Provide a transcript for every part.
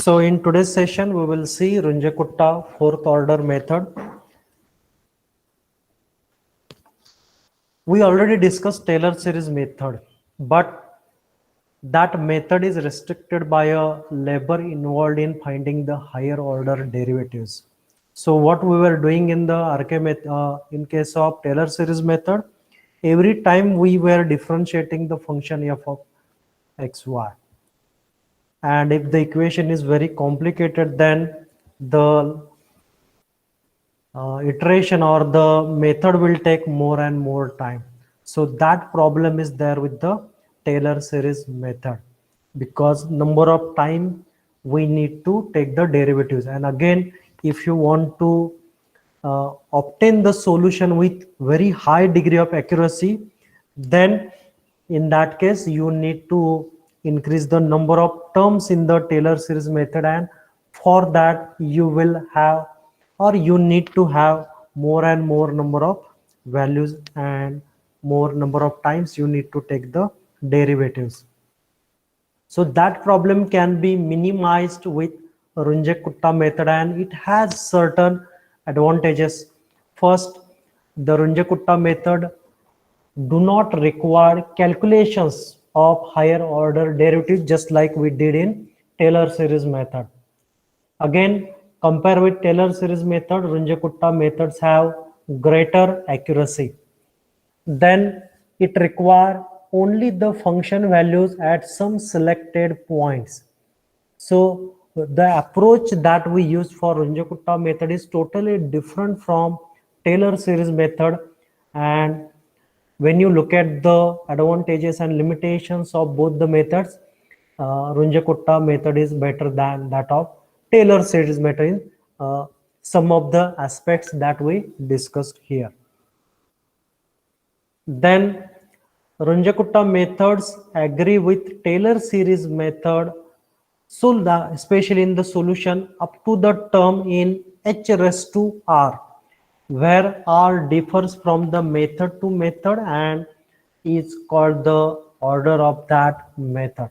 So in today's session, we will see Runge-Kutta fourth order method. We already discussed Taylor series method, but that method is restricted by a labor involved in finding the higher order derivatives. So what we were doing in the in case of Taylor series method, every time we were differentiating the function f of xy. And if the equation is very complicated, then the iteration or the method will take more and more time. So that problem is there with the Taylor series method, because number of time we need to take the derivatives. And again, if you want to obtain the solution with very high degree of accuracy, then in that case you need to increase the number of terms in the Taylor series method, and for that you will have, or you need to have more and more number of values and more number of times you need to take the derivatives. So that problem can be minimized with Runge-Kutta method, and it has certain advantages. First, the Runge-Kutta method do not require calculations of higher order derivatives, just like we did in Taylor series method. Again, compare with Taylor series method, Runge-Kutta methods have greater accuracy. Then it requires only the function values at some selected points. So the approach that we use for Runge-Kutta method is totally different from Taylor series method. And when you look at the advantages and limitations of both the methods, Runge-Kutta method is better than that of Taylor series method in some of the aspects that we discussed here. Then Runge-Kutta methods agree with Taylor series method, so especially in the solution up to the term in h raised to r, where r differs from the method to method and is called the order of that method.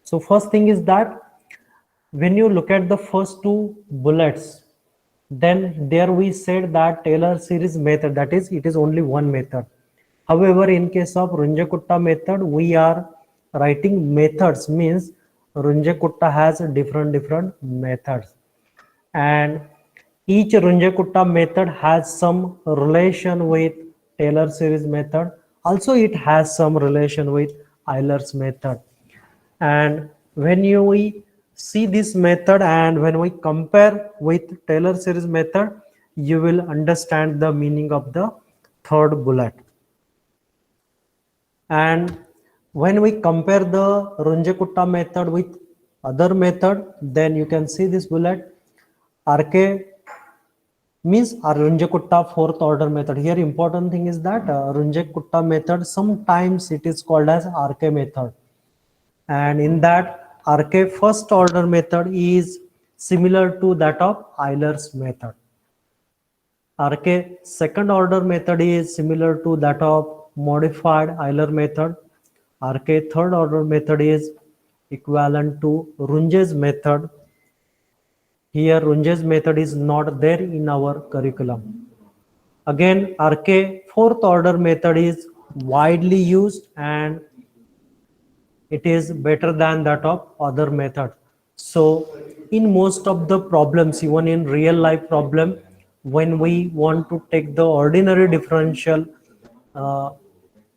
So first thing is that when you look at the first two bullets, then there we said that Taylor series method, that is, it is only one method. However, in case of Runge-Kutta method, we are writing methods, means Runge-Kutta has different methods, and each Runge-Kutta method has some relation with Taylor series method. Also, it has some relation with Euler's method. And when we see this method and when we compare with Taylor series method, you will understand the meaning of the third bullet. And when we compare the Runge-Kutta method with other method, then you can see this bullet. RK means Runge-Kutta fourth order method. Here important thing is that Runge-Kutta method, sometimes it is called as RK method. And in that, RK first order method is similar to that of Euler's method. RK second order method is similar to that of modified Euler method. RK third order method is equivalent to Runge's method. Here Runge's method is not there in our curriculum. Again, RK fourth order method is widely used and it is better than that of other method. So in most of the problems, even in real life problem, when we want to take the ordinary differential,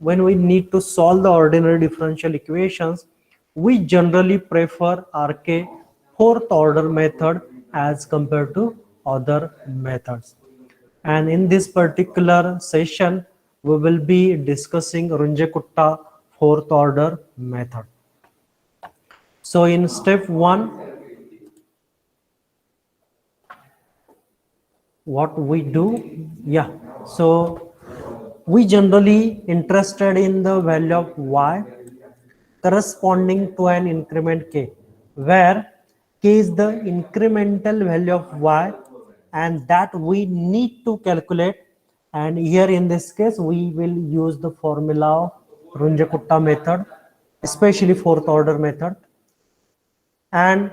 when we need to solve the ordinary differential equations, we generally prefer RK fourth order method as compared to other methods. And in this particular session, we will be discussing Runge-Kutta fourth order method. So in step 1, what we do, so we generally interested in the value of y corresponding to an increment k, where k is the incremental value of y and that we need to calculate. And here in this case, we will use the formula of Runge-Kutta method, especially fourth order method. And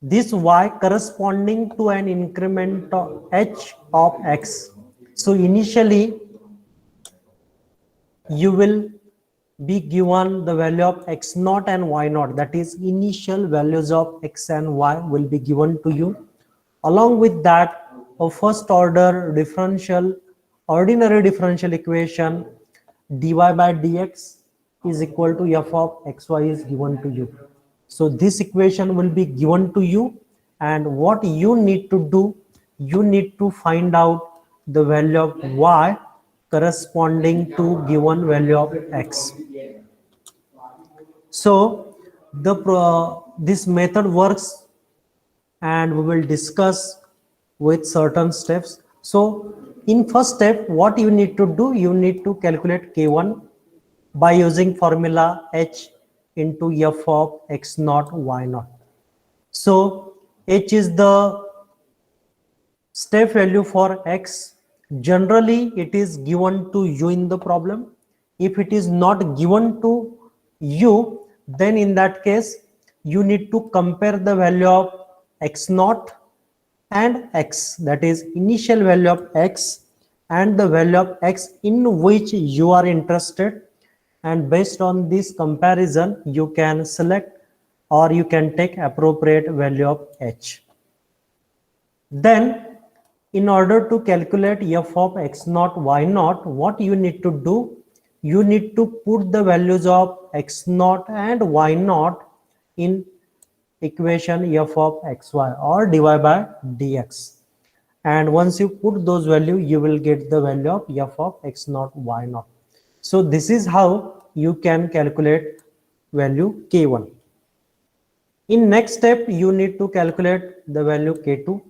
this y corresponding to an increment of h of x. So initially you will be given the value of x naught and y naught, that is initial values of x and y will be given to you. Along with that, a first order differential, ordinary differential equation dy by dx is equal to f of xy is given to you. So this equation will be given to you, and what you need to do, you need to find out the value of y corresponding to given value of x. So this method works, and we will discuss with certain steps. So in first step, what you need to do, you need to calculate k1 by using formula h into f of x naught y naught. So h is the step value for x. Generally it is given to you in the problem. If it is not given to you, then in that case you need to compare the value of x naught and x, that is initial value of x and the value of x in which you are interested, and based on this comparison you can select or you can take appropriate value of h. Then in order to calculate f of x naught y naught, what you need to do, you need to put the values of x naught and y naught in equation f of xy or dy by dx, and once you put those values you will get the value of f of x naught y naught. So this is how you can calculate value k1. In next step you need to calculate the value k2,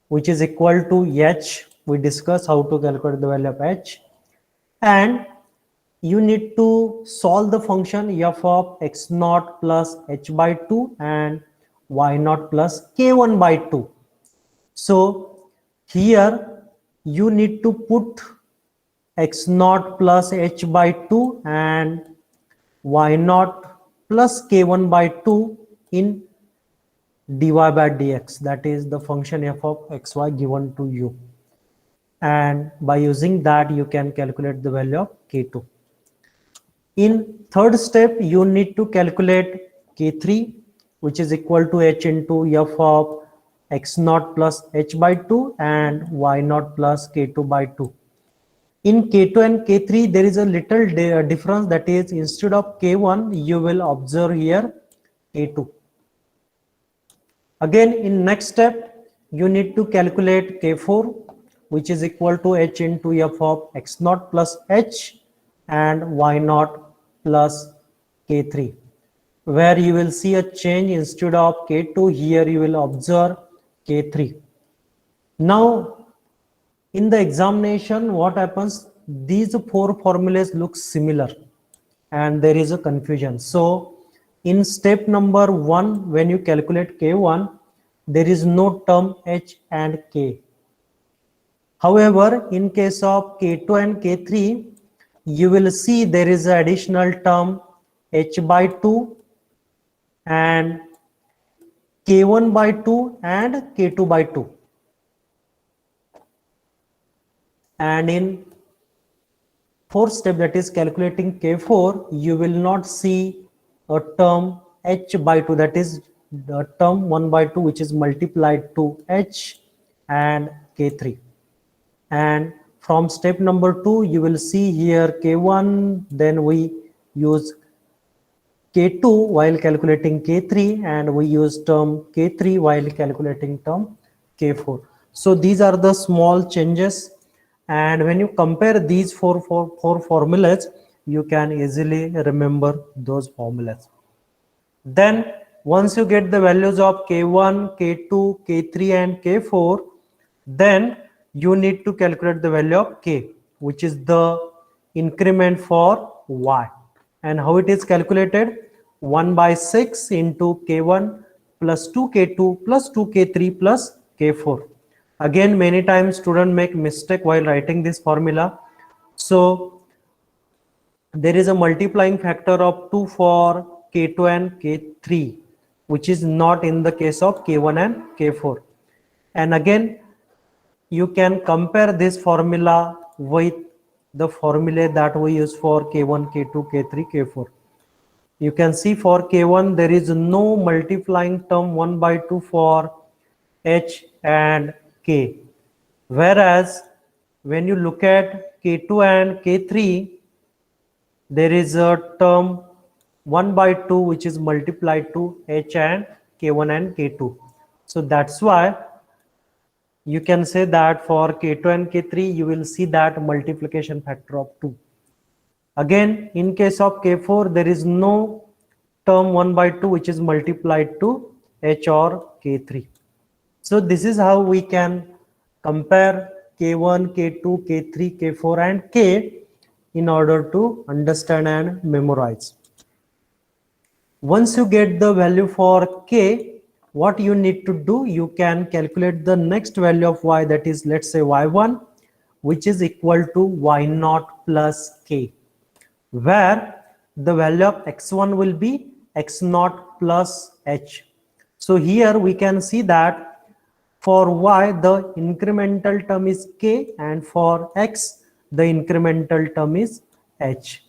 which is equal to h. We discuss how to calculate the value of h, and you need to solve the function f of x naught plus h by 2 and y naught plus k1 by 2. So here you need to put x naught plus h by 2 and y naught plus k1 by 2 in dy by dx, that is the function f of xy given to you, and by using that you can calculate the value of k2. In third step you need to calculate k3, which is equal to h into f of x naught plus h by 2 and y naught plus k2 by 2. In k2 and k3 there is a little difference, that is instead of k1 you will observe here k2. Again in next step you need to calculate k4, which is equal to h into f of x naught plus h and y naught plus k3, where you will see a change. Instead of k2 here you will observe k3. Now in the examination what happens, these four formulas look similar and there is a confusion. So in step number 1 when you calculate k1 there is no term h and k. However, in case of k2 and k3 you will see there is an additional term h by 2 and k1 by 2 and k2 by 2. And in fourth step, that is calculating k4, you will not see a term h by 2, that is the term 1 by 2 which is multiplied to h and k3. And from step number 2 you will see here k1, then we use k2 while calculating k3 and we use term k3 while calculating term k4. So these are the small changes, and when you compare these four formulas you can easily remember those formulas. Then once you get the values of k1, k2, k3 and k4, then you need to calculate the value of k, which is the increment for y. And how it is calculated? 1 by 6 into k1 plus 2k2 plus 2k3 plus k4. Again, many times students make mistake while writing this formula. So there is a multiplying factor of 2 for k2 and k3. which is not in the case of K1 and K4. And again, you can compare this formula with the formula that we use for K1, K2, K3, K4. You can see for K1 there is no multiplying term 1 by 2 for H and K, whereas when you look at K2 and K3, there is a term 1 by 2 which is multiplied to H and K1 and K2. So that's why you can say that for K2 and K3 you will see that multiplication factor of 2. Again, in case of K4 there is no term 1 by 2 which is multiplied to H or K3. So this is how we can compare K1, K2, K3, K4 and K in order to understand and memorize. Once you get the value for K, what you need to do, you can calculate the next value of Y, that is, let's say Y1, which is equal to Y0 plus K, where the value of X1 will be X0 plus H. So here we can see that for Y, the incremental term is K, and for X, the incremental term is H.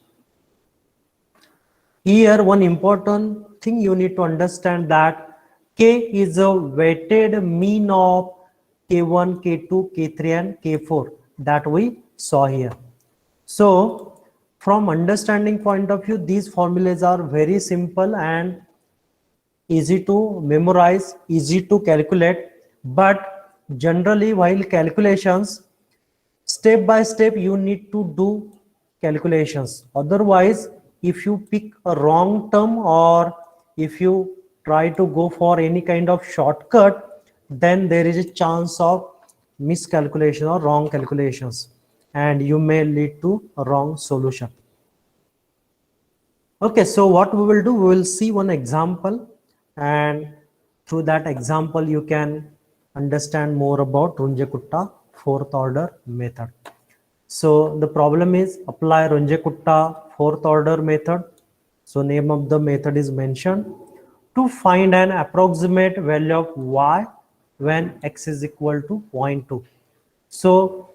Here, one important thing you need to understand that K is a weighted mean of K1, K2, K3 and K4 that we saw here. So from understanding point of view, these formulas are very simple and easy to memorize, easy to calculate, but generally while calculations, step by step you need to do calculations. Otherwise, if you pick a wrong term or if you try to go for any kind of shortcut, then there is a chance of miscalculation or wrong calculations, and you may lead to a wrong solution. Okay, so what we will do, we will see one example, and through that example you can understand more about Runge-Kutta fourth order method. So the problem is apply Runge-Kutta fourth order method. So name of the method is mentioned to find an approximate value of Y when X is equal to 0.2. So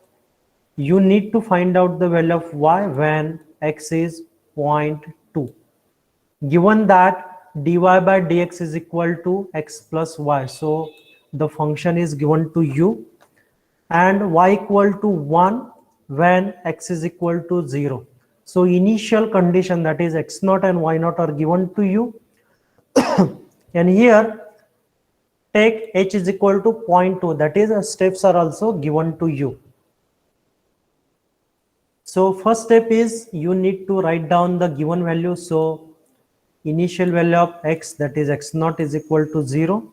you need to find out the value of Y when X is 0.2. Given that dy by dx is equal to X plus Y, so the function is given to you, and Y equal to 1 when X is equal to 0. So initial condition, that is X0 and Y0, are given to you. And here take H is equal to 0.2, that is steps are also given to you. So first step is you need to write down the given value. So initial value of X, that is X0, is equal to 0.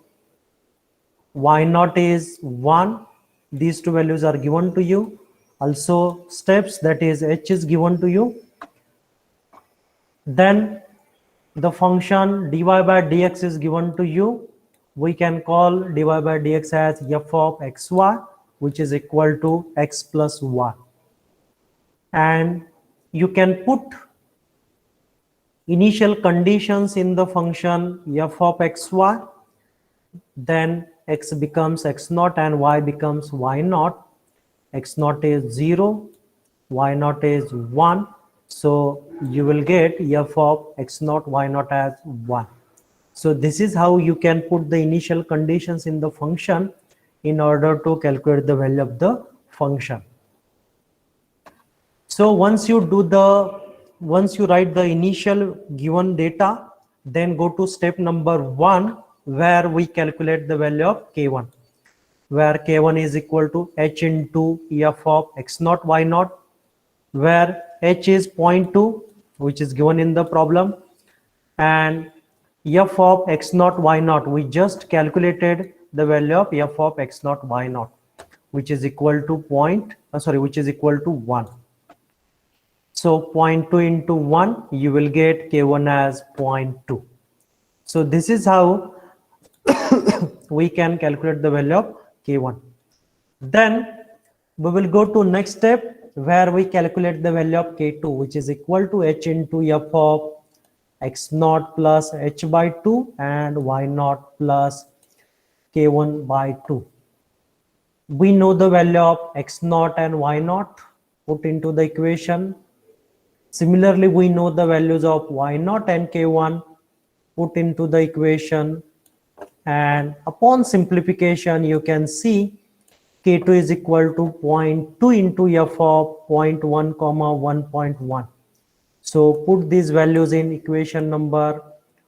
Y0 is 1. These two values are given to you. Also steps, that is H is given to you. Then the function dy by dx is given to you. We can call dy by dx as f of xy, which is equal to X plus y. And you can put initial conditions in the function f of xy, then X becomes X0 and Y becomes Y0. X0 is 0, Y0 is 1. So you will get f of X0, Y0 as 1. So this is how you can put the initial conditions in the function in order to calculate the value of the function. So once you write the initial given data, then go to step number 1, where we calculate the value of K1, where K1 is equal to H into f of X0, Y0, where H is 0.2, which is given in the problem, and f of X0, Y0, we just calculated the value of f of X0, Y0, which is equal to which is equal to 1. So 0.2 into 1, you will get K1 as 0.2. So this is how we can calculate the value of K1. Then we will go to next step, where we calculate the value of K2, which is equal to H into f of x naught plus h by 2 and y naught plus k1 by 2. We know the value of x naught and y naught, put into the equation. Similarly, we know the values of y naught and k1, put into the equation. And upon simplification, you can see k2 is equal to 0.2 into f of 0.1 comma 1.1. So put these values in equation number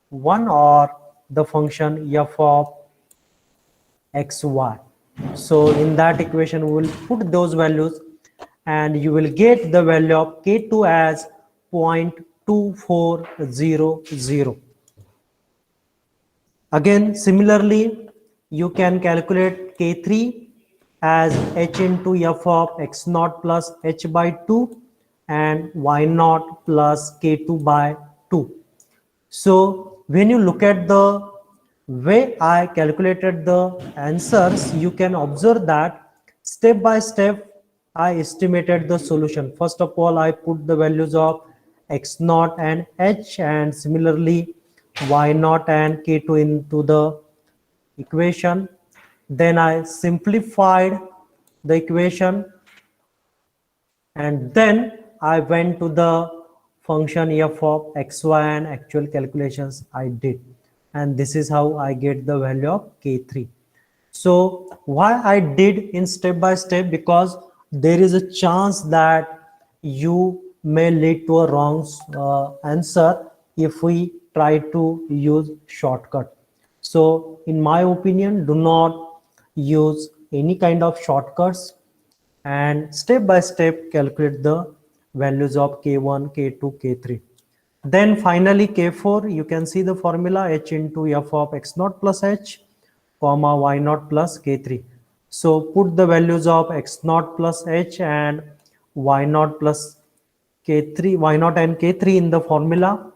1 or the function f of xy. So in that equation, we will put those values and you will get the value of k2 as 0.2400. Again, similarly, you can calculate K3 as h into f of x naught plus h by 2 and y naught plus K2 by 2. So when you look at the way I calculated the answers, you can observe that step by step I estimated the solution. First of all, I put the values of x naught and h, and similarly y naught and k2 into the equation. Then I simplified the equation, and then I went to the function f of xy and actual calculations I did, and this is how I get the value of k3. So why I did in step by step? Because there is a chance that you may lead to a wrong answer if we try to use shortcut. So in my opinion, do not use any kind of shortcuts, and step by step calculate the values of k1, k2, k3. Then finally k4, you can see the formula h into f of x naught plus h comma y naught plus k3. So put the values of x naught plus h and y naught plus k3, y naught and k3 in the formula.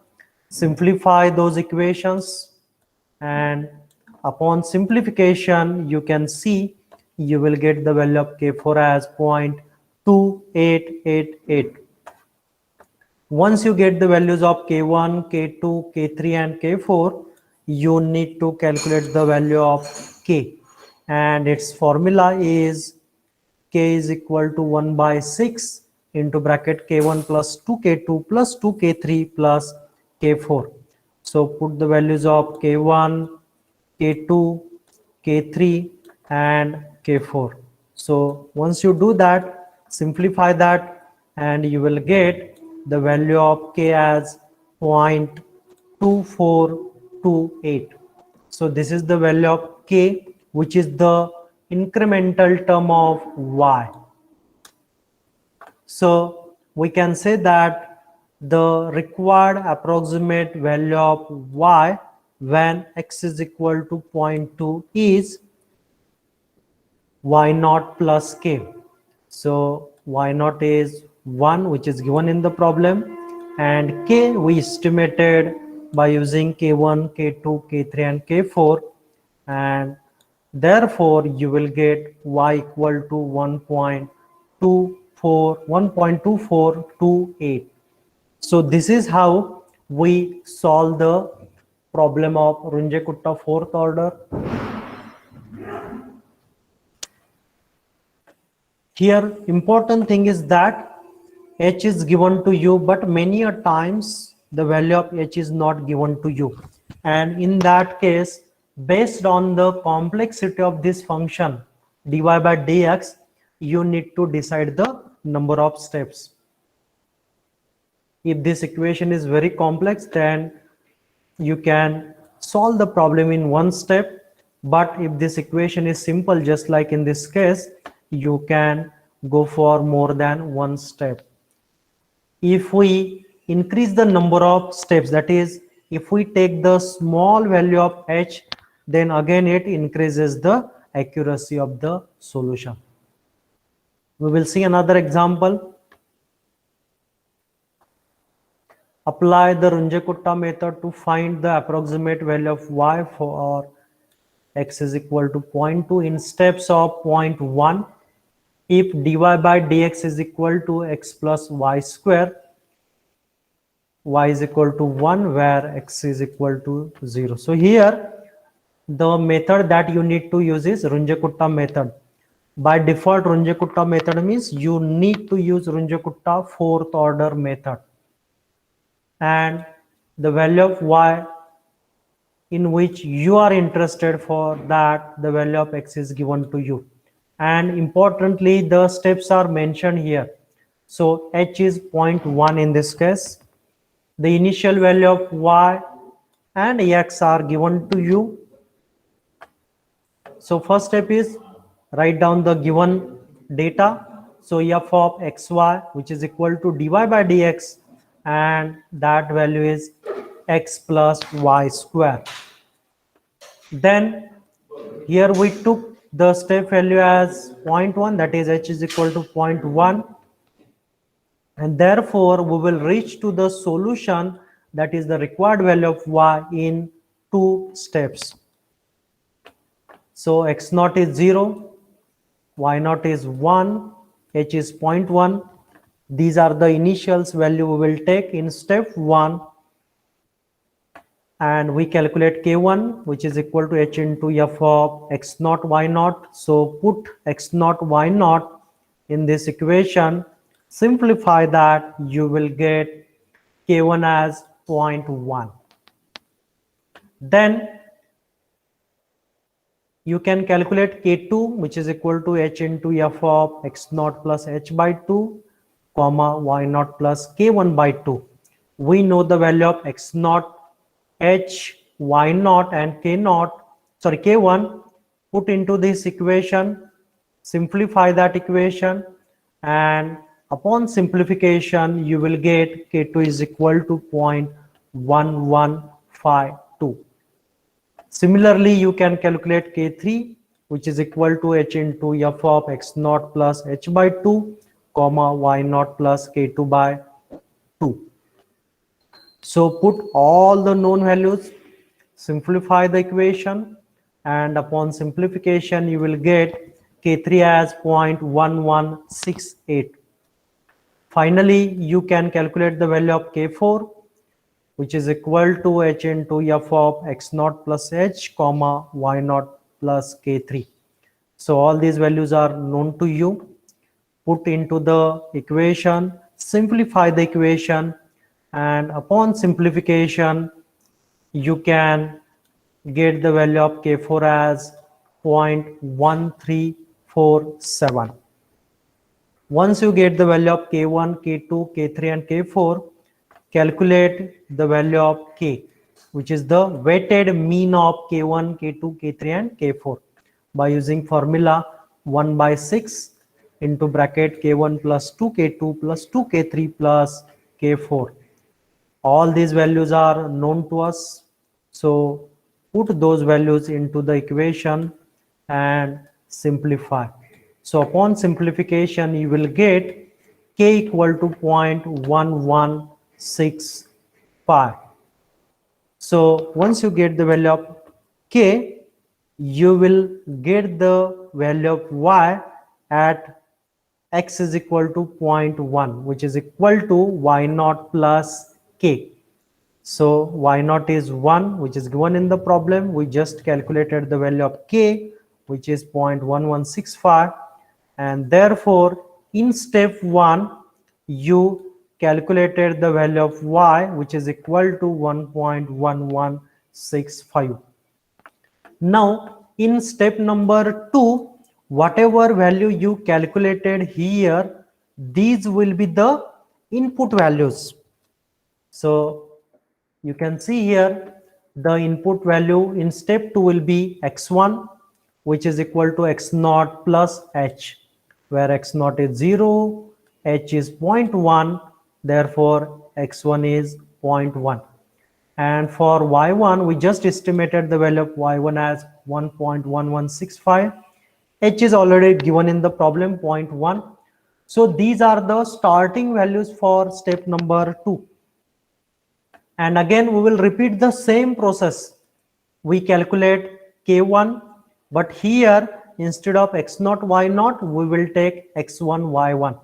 Simplify those equations, and upon simplification you can see you will get the value of k4 as 0.2888. Once you get the values of k1, k2, k3 and k4, you need to calculate the value of k, and its formula is k is equal to 1 by 6 into bracket k1 plus 2k2 plus 2k3 plus k4. So put the values of k1, k2, k3 and k4. So once you do that, simplify that, and you will get the value of k as 0.2428. So this is the value of k, which is the incremental term of y. So we can say that the required approximate value of y when x is equal to 0.2 is y naught plus k. So y naught is 1, which is given in the problem, and k we estimated by using k1, k2, k3 and k4, and therefore you will get y equal to 1.2428. So this is how we solve the problem of Runge-Kutta fourth order. Here important thing is that h is given to you, but many a times the value of h is not given to you, and in that case, based on the complexity of this function dy by dx, you need to decide the number of steps. If this equation is very complex, then you can solve the problem in one step, but if this equation is simple, just like in this case, you can go for more than one step. If we increase the number of steps, that is, if we take the small value of h, then again it increases the accuracy of the solution. We will see another example. Apply the Runge-Kutta method to find the approximate value of y for x is equal to 0.2 in steps of 0.1. If dy by dx is equal to x plus y square, y is equal to 1 where x is equal to 0. So here the method that you need to use is Runge-Kutta method. By default, Runge-Kutta method means you need to use Runge-Kutta fourth order method, and the value of y in which you are interested, for that the value of x is given to you. And importantly, the steps are mentioned here. So h is 0.1 in this case. The initial value of y and x are given to you. So first step is write down the given data. So f of xy, which is equal to dy by dx, and that value is x plus y square. Then here we took the step value as 0.1, that is h is equal to 0.1, and therefore we will reach to the solution, that is the required value of y, in 2 steps. So x naught is 0, y naught is 1, h is 0.1. These are the initials value we will take in step 1, and we calculate k1, which is equal to h into f of x naught y naught. So put x naught y naught in this equation, simplify that, you will get k1 as 0.1. Then you can calculate k2, which is equal to h into f of x naught plus h by 2, comma y naught plus k1 by 2. We know the value of x naught, h, y naught and k1. Put into this equation, simplify that equation, and upon simplification you will get k2 is equal to 0.1152. Similarly, you can calculate k3, which is equal to h into f of x naught plus h by 2, comma y naught plus k2 by 2. So put all the known values, simplify the equation, and upon simplification you will get k3 as 0.1168. Finally, you can calculate the value of k4, which is equal to h into f of x naught plus h, comma y naught plus k3. So all these values are known to you. Put into the equation, simplify the equation, and upon simplification you can get the value of k4 as 0.1347. Once you get the value of k1, k2, k3 and k4, calculate the value of k, which is the weighted mean of k1, k2, k3 and k4, by using formula 1 by 6 into bracket k1 plus 2k2 plus 2k3 plus k4. All these values are known to us, so put those values into the equation and simplify. So upon simplification you will get k equal to 0.1165. So once you get the value of k, you will get the value of y at x is equal to 0.1, which is equal to y naught plus k. So y naught is 1, which is given in the problem. We just calculated the value of k, which is 0.1165, and therefore in step 1 you calculated the value of y, which is equal to 1.1165. Now in step number 2, whatever value you calculated here, these will be the input values. So you can see here the input value in step 2 will be x1, which is equal to x naught plus h, where x naught is 0, h is 0.1, therefore x1 is 0.1. And for y1, we just estimated the value of y1 as 1.1165. H is already given in the problem, 0.1. So these are the starting values for step number 2. And again we will repeat the same process. We calculate k1, but here instead of x naught y naught we will take x1 y1.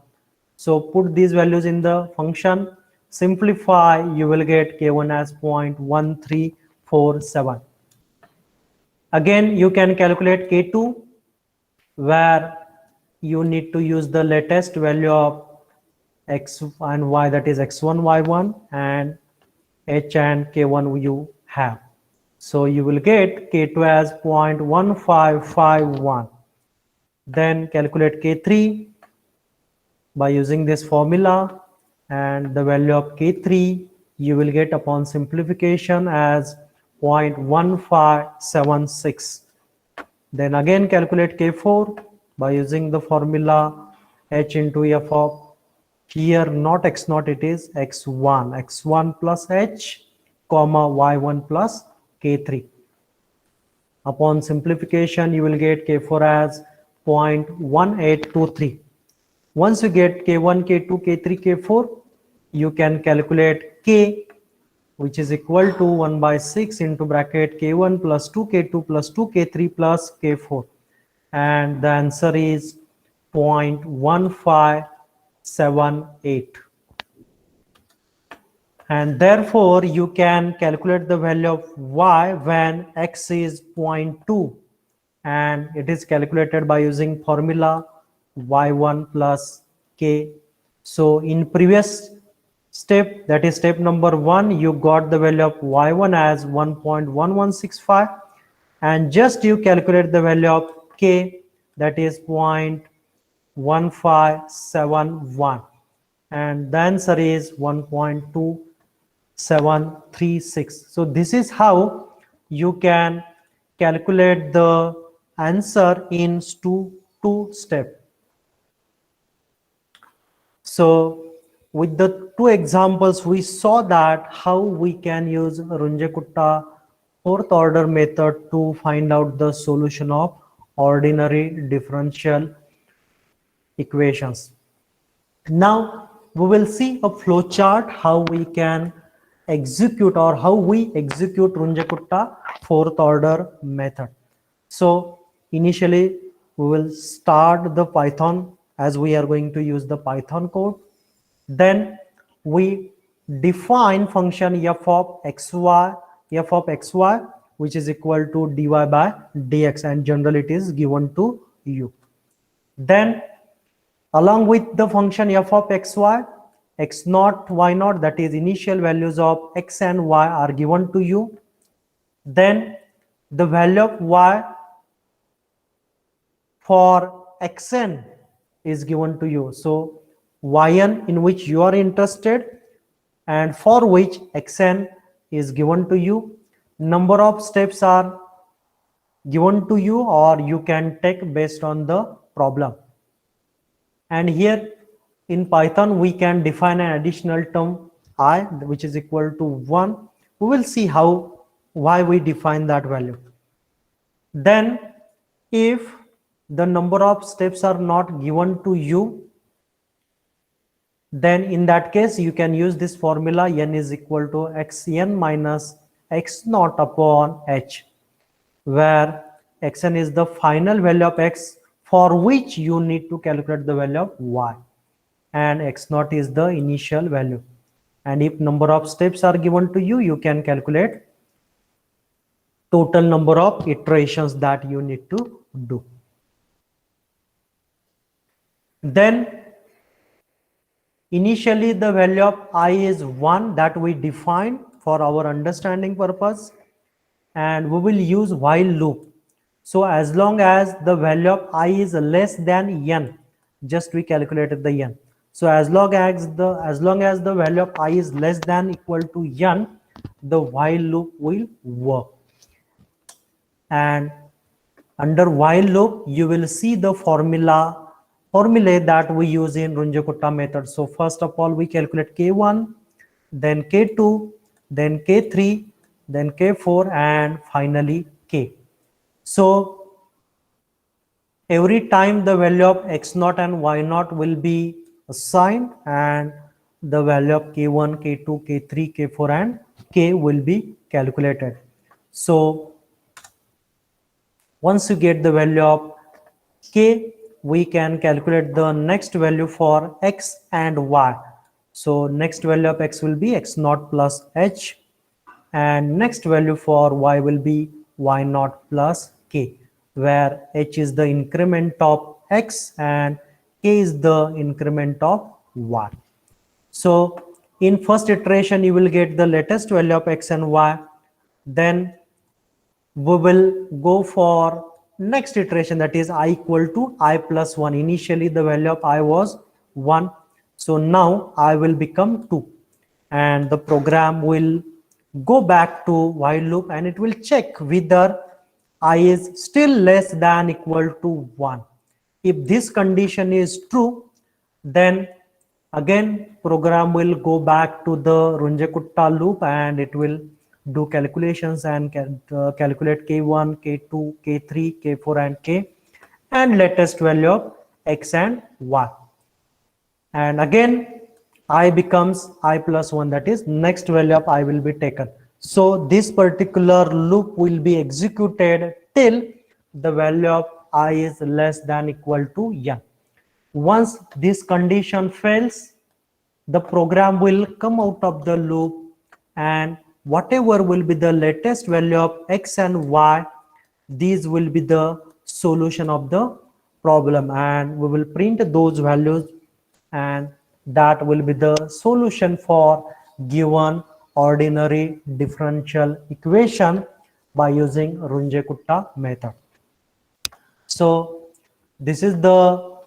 So put these values in the function, simplify, you will get K1 as 0.1347. Again, you can calculate K2, where you need to use the latest value of X and Y, that is X1, Y1, and H and K1 you have. So you will get K2 as 0.1551. Then calculate K3 by using this formula, and the value of K3 you will get upon simplification as 0.1576. Then again calculate K4 by using the formula H into F of, here not X0, it is X1 plus H comma Y1 plus K3. Upon simplification, you will get K4 as 0.1823. Once you get K1, K2, K3, K4, you can calculate K, which is equal to 1 by 6 into bracket K1 plus 2K2 plus 2K3 plus K4. And the answer is 0.1578. And therefore you can calculate the value of Y when X is 0.2, and it is calculated by using formula Y1 plus K. So in previous step, that is step number 1, you got the value of Y1 as 1.1165, and just you calculate the value of K, that is 0.1571, and the answer is 1.2736. So this is how you can calculate the answer in two steps. So with the two examples, we saw that how we can use Runge-Kutta fourth order method to find out the solution of ordinary differential equations. Now we will see a flow chart how we can execute, or how we execute Runge-Kutta fourth order method. So initially we will start the Python, as we are going to use the Python code. Then we define function f of xy, which is equal to dy by dx, and generally it is given to you. Then along with the function f of xy, x0, y0, that is initial values of x and y are given to you. Then the value of y for xn is given to you. So yn in which you are interested and for which xn is given to you. Number of steps are given to you, or you can take based on the problem. And here in Python we can define an additional term I, which is equal to 1. We will see why we define that value. Then if the number of steps are not given to you, then in that case you can use this formula n is equal to xn minus x0 upon h, where xn is the final value of x for which you need to calculate the value of y, and x0 is the initial value. And if number of steps are given to you, you can calculate total number of iterations that you need to do. Then initially the value of I is 1, that we define for our understanding purpose, and we will use while loop. So as long as the value of I is less than n, just we calculated the n. So as long as the value of I is less than equal to n, the while loop will work. And under while loop you will see the formulae that we use in Runge-Kutta method. So first of all we calculate K1, then K2, then K3, then K4, and finally K. So every time the value of x0 and y0 will be assigned, and the value of K1, K2, K3, K4, and K will be calculated. So once you get the value of K, we can calculate the next value for x and y. So next value of x will be x naught plus h, and next value for y will be y naught plus k, where h is the increment of x and k is the increment of y. So in first iteration you will get the latest value of x and y, then we will go for next iteration, that is I equal to I plus 1. Initially the value of I was 1, so now I will become 2, and the program will go back to while loop and it will check whether I is still less than equal to 1. If this condition is true, then again program will go back to the Runge-Kutta loop and it will do calculations and calculate k1, k2, k3, k4 and k, and latest value of x and y. And again I becomes I plus 1, that is next value of I will be taken. So this particular loop will be executed till the value of I is less than equal to n. Once this condition fails, the program will come out of the loop, and whatever will be the latest value of x and y, these will be the solution of the problem, and we will print those values, and that will be the solution for given ordinary differential equation by using Runge-Kutta method. So this is the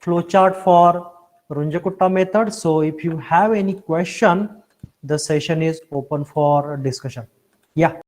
flowchart for Runge-Kutta method. So if you have any question, the session is open for discussion. Yeah.